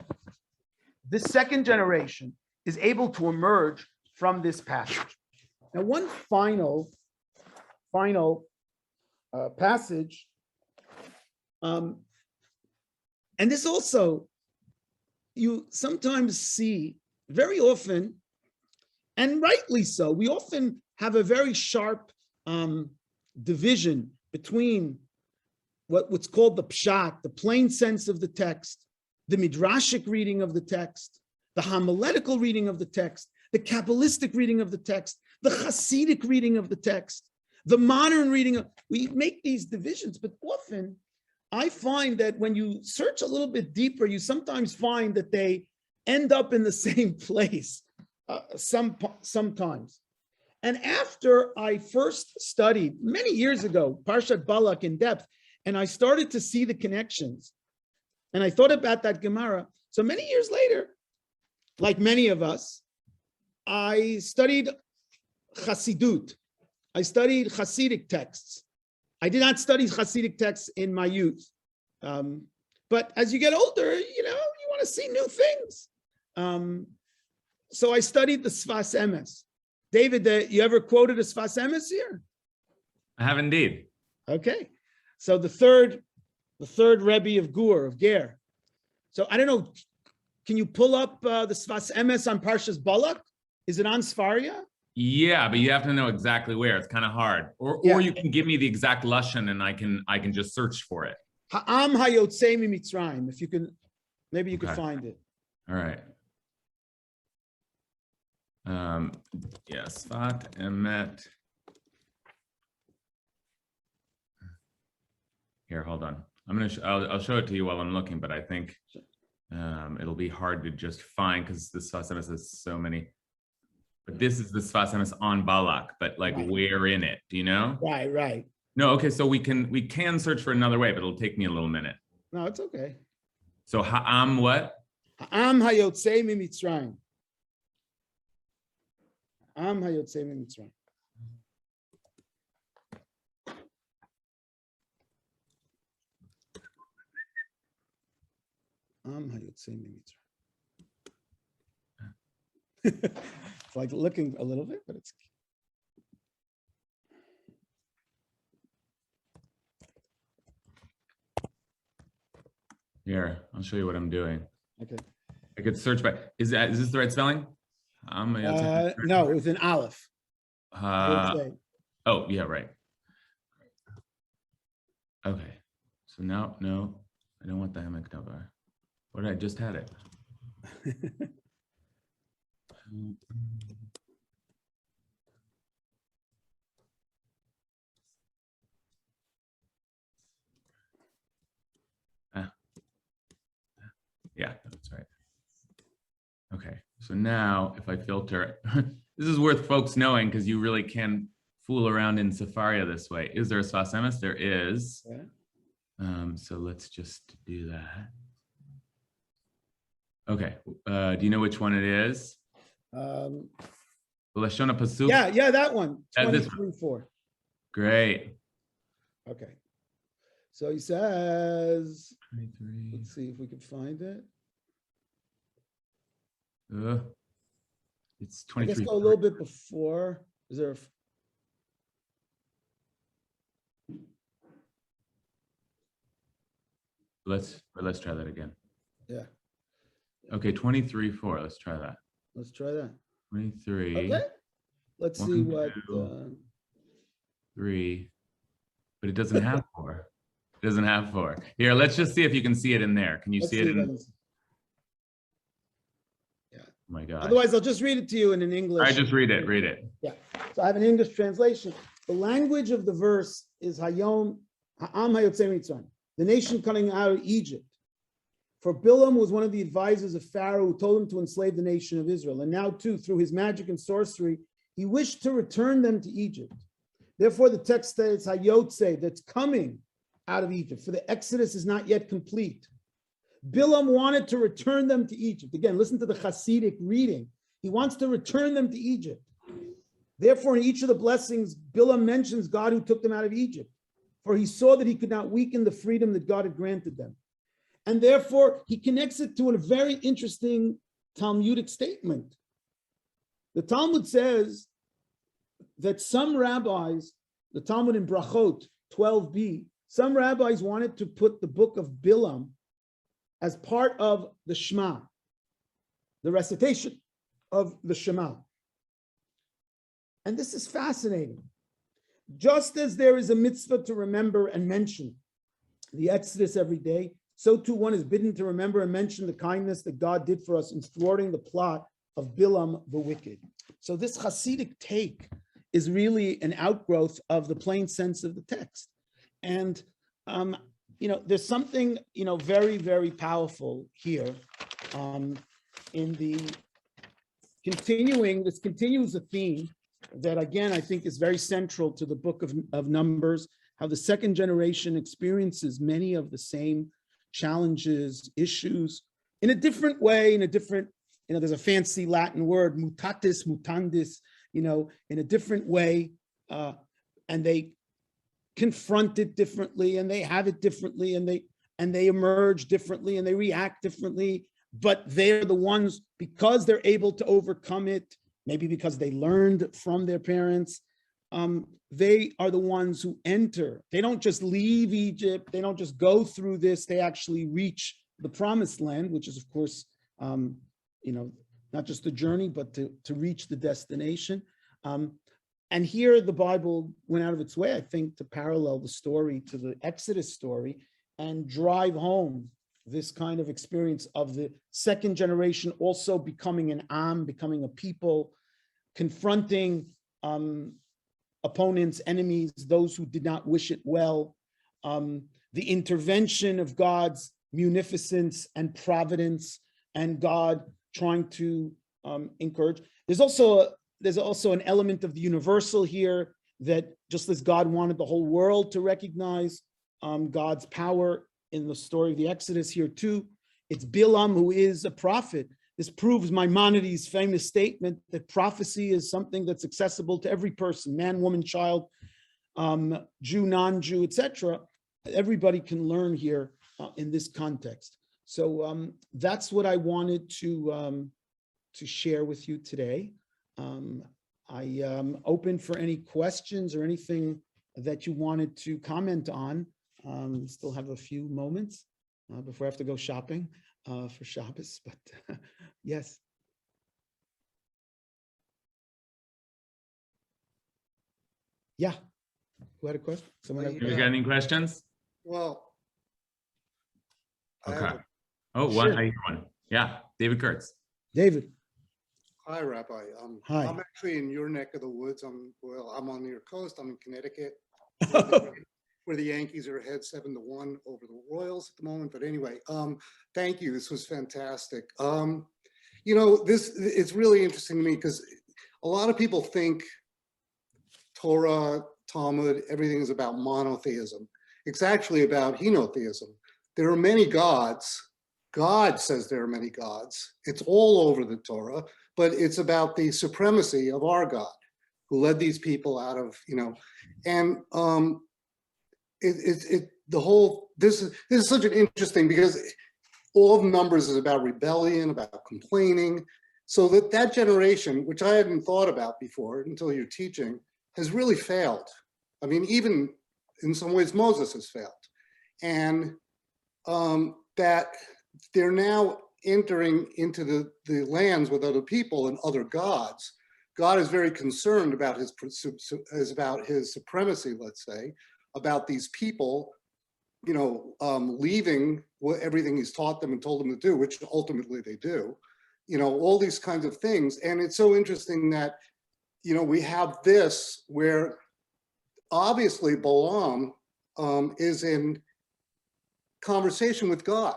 this second generation is able to emerge from this passage. Now, one final passage, and this also, you sometimes see very often, and rightly so, we often have a very sharp division between what's called the pshat, the plain sense of the text, the midrashic reading of the text, the homiletical reading of the text, the Kabbalistic reading of the text, the Hasidic reading of the text, the modern reading. We make these divisions, but often I find that when you search a little bit deeper, you sometimes find that they end up in the same place sometimes. And after I first studied many years ago, Parshat Balak in depth, and I started to see the connections, and I thought about that Gemara. So many years later, like many of us, I studied Hasidut. I studied Hasidic texts. I did not study Hasidic texts in my youth. But as you get older, you want to see new things. So I studied the Sfas Emes. David, you ever quoted a Sfas Emes here? I have indeed. Okay. So the third Rebbe of Ger. So I don't know, can you pull up the Sfas Emes on Parshas Balak? Is it on Sfaria? Yeah, but you have to know exactly where. It's kind of hard. Or you can give me the exact lashon and I can just search for it. Ha'am hayotzei miMitzrayim. If you can, maybe you could find it. All right. Sfat Emet. Here, hold on. I'll show it to you while I'm looking, but I think it'll be hard to just find because the Sfas Emes has so many. But this is the Sfas Emes on Balak, but like where in it? Do you know? Right. No, okay. So we can search for another way, but it'll take me a little minute. No, it's okay. So Ha'am what? Ha'am hayotzei miMitzrayim. Ha'am hayotzei miMitzrayim. Ha'am hayotzei miMitzrayim. It's like looking a little bit, but it's. Here, I'll show you what I'm doing. Okay. I could search by, is this the right spelling? No, it was an Aleph. Oh, yeah, right. Okay. So now, no, I don't want the Hamek Davar. What did I just had it? Yeah, that's right. Okay, so now if I filter, this is worth folks knowing because you really can fool around in Safaria this way. Is there a Sfas Emes? There is. Yeah. So let's just do that. Okay, do you know which one it is? Lashon Pasuk? Yeah, that one. This one. 23:4. Great. Okay. So he says, 23. let's see if we can find it. It's I guess 23. go a little bit before. Is there Let's try that again. Yeah. Okay, 23:4. Let's try that. Let's try that. 23. Okay. Let's One, see what. 3. But it doesn't have 4. It doesn't have 4. Here, let's just see if you can see it in there. Can you see it in? Yeah. Oh my God. Otherwise, I'll just read it to you in an English. All right, just read it. Read it. Yeah. So I have an English translation. The language of the verse is Hayom Ha'am Hayotzei Mitzrayim, the nation coming out of Egypt. For Bilam was one of the advisors of Pharaoh who told him to enslave the nation of Israel. And now, too, through his magic and sorcery, he wished to return them to Egypt. Therefore, the text says Hayotze, that's coming out of Egypt, for the Exodus is not yet complete. Bilam wanted to return them to Egypt. Again, listen to the Hasidic reading. He wants to return them to Egypt. Therefore, in each of the blessings, Bilam mentions God who took them out of Egypt, for he saw that he could not weaken the freedom that God had granted them. And therefore, he connects it to a very interesting Talmudic statement. The Talmud says that some rabbis, the Talmud in Brachot 12b, some rabbis wanted to put the book of Bilam as part of the Shema, the recitation of the Shema. And this is fascinating. Just as there is a mitzvah to remember and mention the Exodus every day, so too one is bidden to remember and mention the kindness that God did for us in thwarting the plot of Bilam the wicked. So this Hasidic take is really an outgrowth of the plain sense of the text. And, there's something, very, very powerful here in the this continues a theme that, again, I think is very central to the book of Numbers, how the second generation experiences many of the same challenges, issues, in a different way, there's a fancy Latin word, mutatis mutandis, in a different way, and they confront it differently, and they have it differently, and they emerge differently, and they react differently. but they're the ones, because they're able to overcome it, maybe because they learned from their parents, they are the ones who enter. They don't just leave Egypt. They don't just go through this. They actually reach the promised land, which is, of course, not just the journey, but to reach the destination. And here the Bible went out of its way, I think, to parallel the story to the Exodus story and drive home this kind of experience of the second generation also becoming an Am, becoming a people, confronting opponents, enemies, those who did not wish it well, the intervention of God's munificence and providence, and God trying to encourage. There's also an element of the universal here, that just as God wanted the whole world to recognize God's power in the story of the Exodus, here too, it's Bilam who is a prophet. This proves Maimonides' famous statement that prophecy is something that's accessible to every person, man, woman, child, Jew, non-Jew, etc. Everybody can learn here in this context. So that's what I wanted to share with you today. I am open for any questions or anything that you wanted to comment on. Still have a few moments before I have to go shopping for Shabbos, but yes. Yeah, who had a question? Someone had a You question? got any questions? Well. I have Okay. a- Oh, Sure. one. How you doing? Yeah, David Kurtz. David, Hi, Rabbi. Hi. I'm actually in your neck of the woods. I'm on your coast. I'm in Connecticut, where the Yankees are ahead 7-1 over the Royals at the moment. But anyway, thank you. This was fantastic. It's really interesting to me because a lot of people think Torah, Talmud, everything is about monotheism. It's actually about henotheism. There are many gods. God says there are many gods. It's all over the Torah, but it's about the supremacy of our God, who led these people out of, and this is such an interesting, because all of Numbers is about rebellion, about complaining. So that generation, which I hadn't thought about before until you're teaching, has really failed. I mean, even in some ways, Moses has failed. And that they're now entering into the lands with other people and other gods. God is very concerned about his supremacy, let's say, about these people, leaving everything he's taught them and told them to do, which ultimately they do, all these kinds of things. And it's so interesting that, we have this where obviously Balaam is in conversation with God.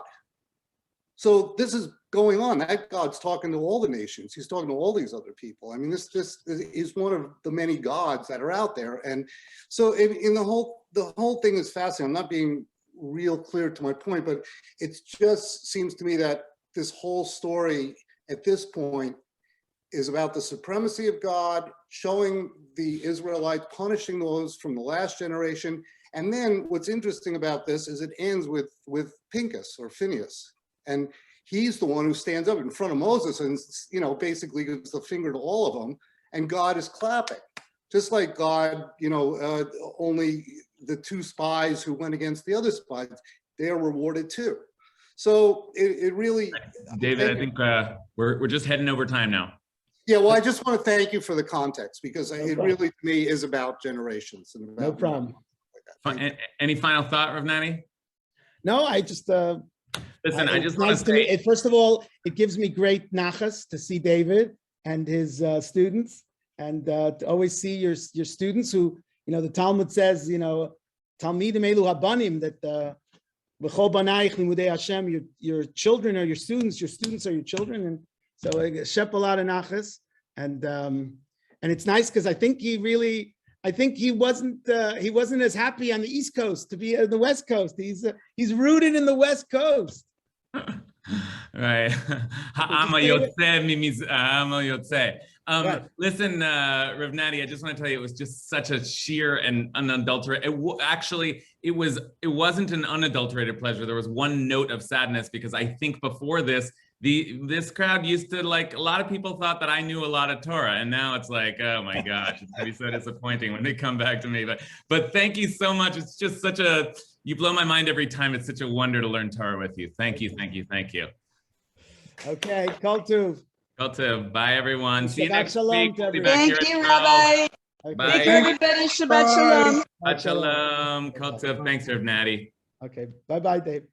So this is going on. That God's talking to all the nations. He's talking to all these other people. I mean, this is one of the many gods that are out there. And so the whole thing is fascinating. I'm not being real clear to my point, but it just seems to me that this whole story at this point is about the supremacy of God, showing the Israelites, punishing those from the last generation. And then what's interesting about this is it ends with Pinchas or Phineas. And he's the one who stands up in front of Moses and, basically gives the finger to all of them. And God is clapping. Just like God, only the two spies who went against the other spies, they are rewarded too. So it really... David, I think we're just heading over time now. Yeah, well, I just want to thank you for the context, because it really, to me, is about generations. And about no problem. Any final thought, Rav Nani? No, I just... Listen, I just want to say, first of all, it gives me great nachas to see David and his students, and to always see your students who, the Talmud says, Talmidim elu habanim, that v'chol banayich limudei Hashem, your children are your students are your children, and so I shep a lot of nachas, and it's nice because I think he wasn't as happy on the East Coast to be on the West Coast. He's rooted in the West Coast. Right. Ha'ama yotzeh means ha'ama yotzeh. Listen, Rav Nati, I just want to tell you, it was just such a sheer and unadulterated. It wasn't an unadulterated pleasure. There was one note of sadness because I think before this, this crowd used to, like, a lot of people thought that I knew a lot of Torah, and now it's like, oh my gosh, it's gonna be so disappointing when they come back to me. But thank you so much. It's just you blow my mind every time. It's such a wonder to learn Torah with you. Thank you, thank you, thank you. Okay, Kol Tuv. Kol Tov. Bye, everyone. See you Shabbat next shalom week. to We'll be everyone. back here Thank at you, 12. Rabbi. Okay. Bye. Thank you, everybody. Shabbat shalom. Shabbat shalom. Kol Tov. Thanks, Reb Natty. Okay, bye-bye, Dave.